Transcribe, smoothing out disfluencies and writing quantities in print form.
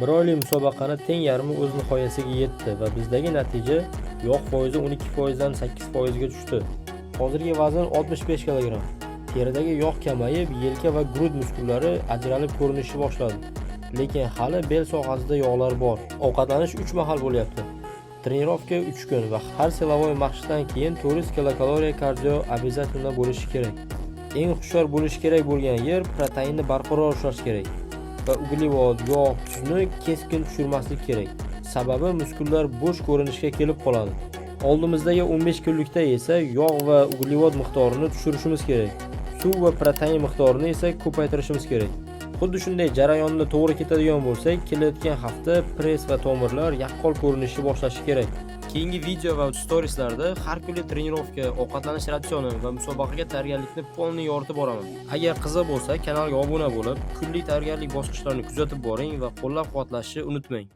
Bir oylik musobaqani teng yarmi o'z nihoyasiga yetdi va bizdagi natija yog' foizi 12% dan 8% ga tushdi. Hozirgi vazn 65 kg. Teridagi yog' kamayib, yelka va grud muskullari ajralib ko'rinishni boshladi. Lekin hali bel sohasida yog'lar bor. Ovqatlanish 3 mahal bo'lyapti. Trenirovka 3 kun va har silovoy mashqdan keyin 400 kilokaloriya kardio обязательно bo'lishi kerak. Eng hushyor bo'lish kerak bo'lgan yer proteinni barqaror ushlash kerak va uglevod, yog', tuzni keskin tushirmaslik kerak. Sababi muskullar bo'sh ko'rinishga kelib qoladi. Oldimizdagi 15 kunlikda esa yog' va uglevod miqdorini tushirishimiz kerak. Suv va protein miqdorini esa ko'paytirishimiz kerak. Xuddi shunday jarayonni to'g'ri ketadigan bo'lsak, kelayotgan hafta press va tomirlar yaqqol ko'rinishni boshlashi kerak. Keyingi video va storieslarda har kunlik trenirovka, ovqatlanish ratsioni va musobaqaga tayyorgarlikni polni yoritib boraman. Agar qiziq bo'lsa, kanalga obuna bo'lib, kunlik tayyorgarlik bosqichlarini kuzatib boring va qo'llab-quvvatlashni unutmang.